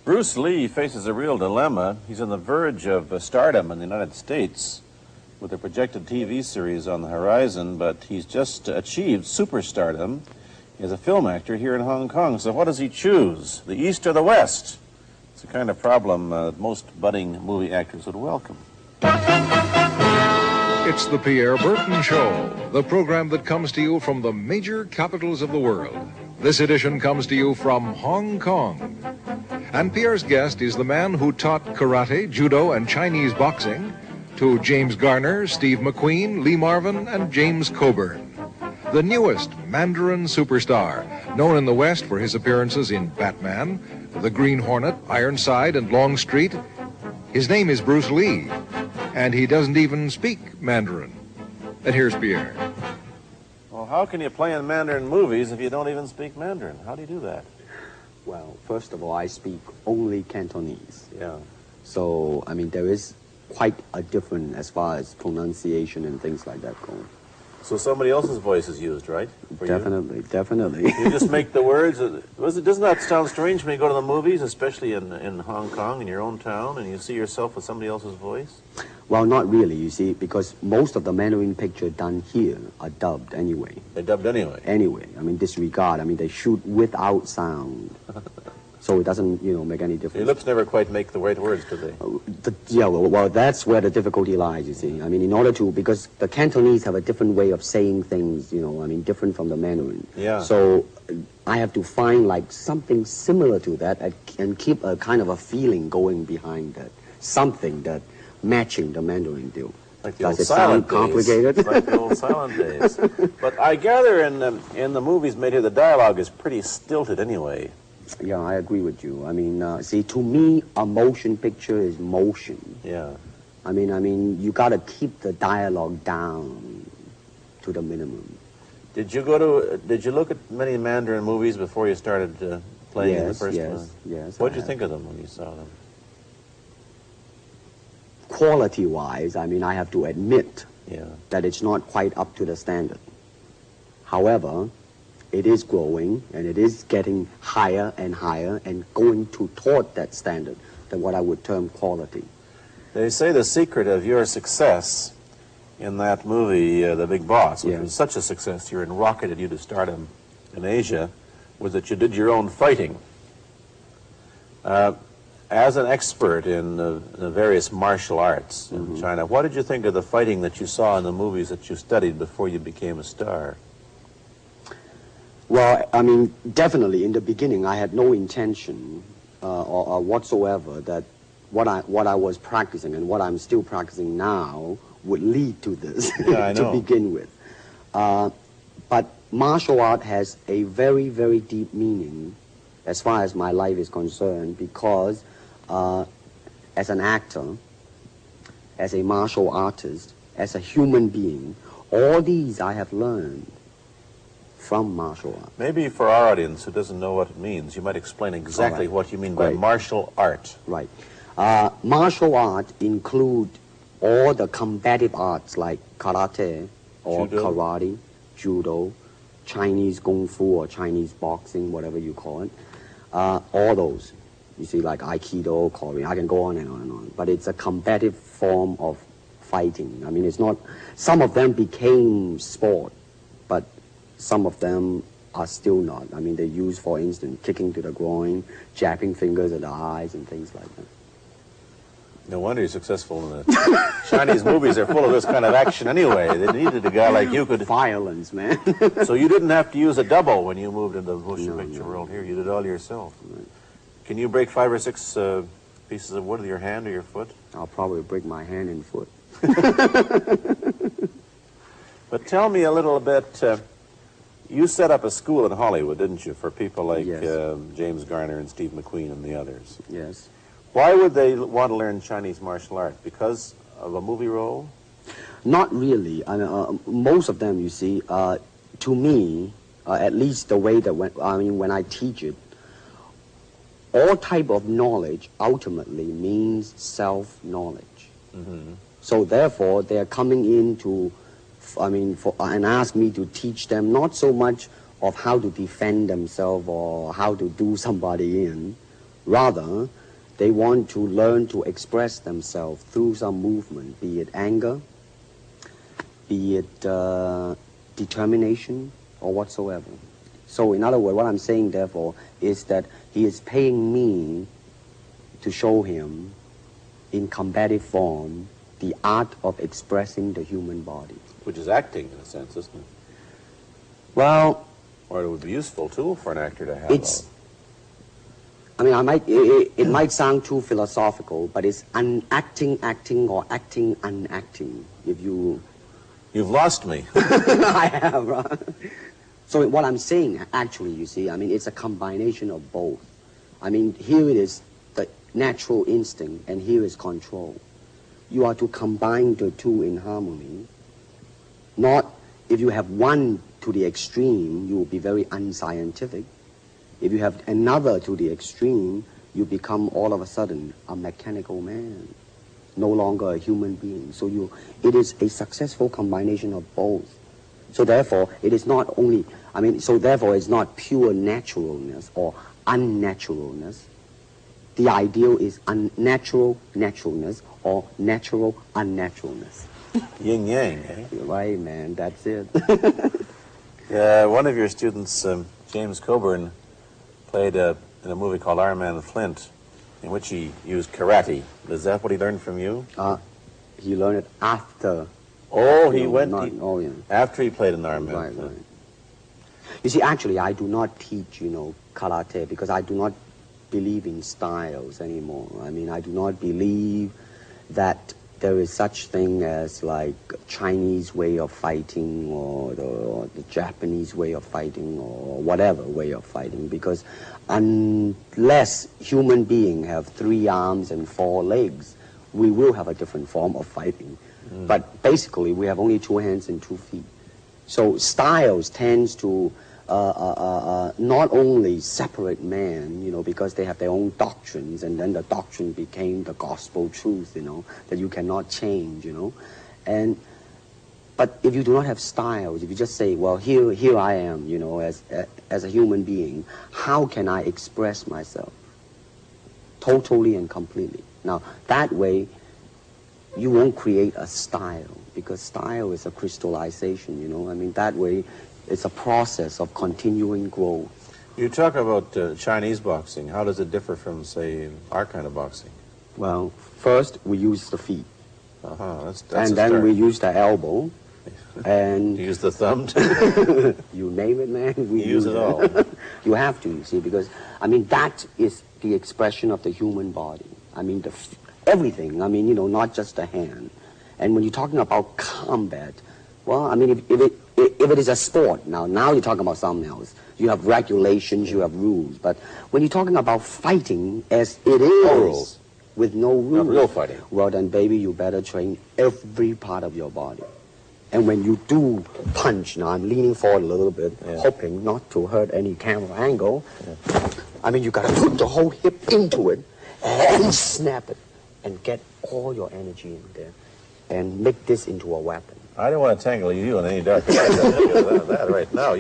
Bruce Lee faces a real dilemma. He's on the verge of stardom in the United States with a projected TV series on the horizon, but he's just achieved superstardom as a film actor here in Hong Kong. So what does he choose, the East or the West? It's the kind of problem most budding movie actors would welcome. It's the Pierre Burton Show, the program that comes to you from the major capitals of the world. This edition comes to you from Hong Kong. And Pierre's guest is the man who taught karate, judo, and Chinese boxing to James Garner, Steve McQueen, Lee Marvin, and James Coburn. The newest Mandarin superstar, known in the West for his appearances in Batman, The Green Hornet, Ironside, and Longstreet. His name is Bruce Lee, and he doesn't even speak Mandarin. And here's Pierre. Well, how can you play in Mandarin movies if you don't even speak Mandarin? How do you do that? Well, first of all, I speak only Cantonese. Yeah. So, I mean, there is quite a difference as far as pronunciation and things like that go. So somebody else's voice is used, right? Definitely, definitely. You just make the words. Doesn't that sound strange when you go to the movies, especially in Hong Kong, in your own town, and you see yourself with somebody else's voice? Well, not really, you see, because most of the Mandarin pictures done here are dubbed anyway. They're dubbed anyway? Anyway. I mean, disregard. I mean, they shoot without sound. So it doesn't, make any difference. Your lips never quite make the right words, do they? Yeah, well, that's where the difficulty lies, you see. I mean, in order to, because the Cantonese have a different way of saying things, different from the Mandarin. Yeah. So I have to find, like, something similar to that and keep a kind of a feeling going behind that. Something that matching the Mandarin deal. Like the Does old it sound silent complicated? Days. Like the old silent days. But I gather in the movies made here, the dialogue is pretty stilted anyway. Yeah, I agree with you. I mean, see, to me, a motion picture is motion. Yeah. I mean, you got to keep the dialogue down to the minimum. Did you look at many Mandarin movies before you started playing in the first one? Yes. What did you think of them when you saw them? Quality-wise, I mean, I have to admit that it's not quite up to the standard. However, it is growing, and it is getting higher and higher and going toward that standard, than what I would term quality. They say the secret of your success in that movie, The Big Boss, which was such a success here and rocketed you to stardom in Asia, was that you did your own fighting. As an expert in the various martial arts in China, what did you think of the fighting that you saw in the movies that you studied before you became a star? Well, I mean, definitely in the beginning, I had no intention or whatsoever that what I was practicing and what I'm still practicing now would lead to this to begin with. But martial art has a very, very deep meaning as far as my life is concerned, because as an actor, as a martial artist, as a human being, all these I have learned from martial art. Maybe for our audience who doesn't know what it means, you might explain exactly what you mean by martial art. Right. Martial art include all the combative arts like karate or karate, judo, Chinese kung fu or Chinese boxing, whatever you call it. All those. You see, like Aikido, Korean, I can go on and on and on. But it's a combative form of fighting. I mean, it's not, some of them became sport, but some of them are still not. I mean, they use, for instance, kicking to the groin, jabbing fingers at the eyes, and things like that. No wonder you're successful in the Chinese movies. Are full of this kind of action anyway. They needed a guy like you could... Violence, man. So you didn't have to use a double when you moved into the motion picture world here. You did it all yourself. Right. Can you break 5 or 6 pieces of wood with your hand or your foot? I'll probably break my hand and foot. But tell me a little bit... you set up a school in Hollywood, didn't you, for people like James Garner and Steve McQueen and the others? Yes. Why would they want to learn Chinese martial art? Because of a movie role? Not really. I mean, most of them, you see, to me, at least the way that when I teach it, all type of knowledge ultimately means self-knowledge. Mm-hmm. So therefore, they're coming in to, and ask me to teach them not so much of how to defend themselves or how to do somebody in, Rather, they want to learn to express themselves through some movement, be it anger, be it determination, or whatsoever. So in other words, what I'm saying, therefore, is that he is paying me to show him in combative form the art of expressing the human body. Which is acting, in a sense, isn't it? Well... Or it would be useful, too, for an actor to have. It's... I mean, it might sound too philosophical, but it's acting or acting unacting, if you... You've lost me. I have, right? So what I'm saying, actually, you see, I mean, it's a combination of both. I mean, here it is the natural instinct, and here is control. You are to combine the two in harmony. Not, if you have one to the extreme, you will be very unscientific. If you have another to the extreme, you become all of a sudden a mechanical man, no longer a human being. So it is a successful combination of both. So therefore, it is not only, so therefore it's not pure naturalness or unnaturalness. The ideal is unnatural naturalness or natural unnaturalness. Yin yang, eh? Right, man, that's it. One of your students, James Coburn, played in a movie called Iron Man Flint, in which he used karate. Is that what he learned from you? He learned it after. Oh, after he played in Iron Man. Right, right. You see, actually, I do not teach, karate because I do not believe in styles anymore. I mean, I do not believe that there is such thing as like Chinese way of fighting or the Japanese way of fighting or whatever way of fighting, because unless human beings have 3 arms and 4 legs, we will have a different form of fighting. But basically, we have only 2 hands and 2 feet. So styles tends to not only separate man, because they have their own doctrines, and then the doctrine became the gospel truth, that you cannot change, But if you do not have styles, if you just say, well, here I am, as a human being, how can I express myself totally and completely? Now, that way, you won't create a style, because style is a crystallization, that way, it's a process of continuing growth. You talk about Chinese boxing. How does it differ from, say, our kind of boxing? Well, first we use the feet. That's and then we use the elbow. And you use the thumb too? You name it, man. We use it all. You have to, you see, because, that is the expression of the human body. Everything, not just the hand. And when you're talking about combat, well, if it is a sport, now you're talking about something else. You have regulations, you have rules. But when you're talking about fighting as it is, no rules. With no rules. Not real fighting. Well, then, baby, you better train every part of your body. And when you do punch, now I'm leaning forward a little bit, hoping not to hurt any camera angle. You got to put the whole hip into it and snap it and get all your energy in there and make this into a weapon. I don't want to tangle you in any dark that right now.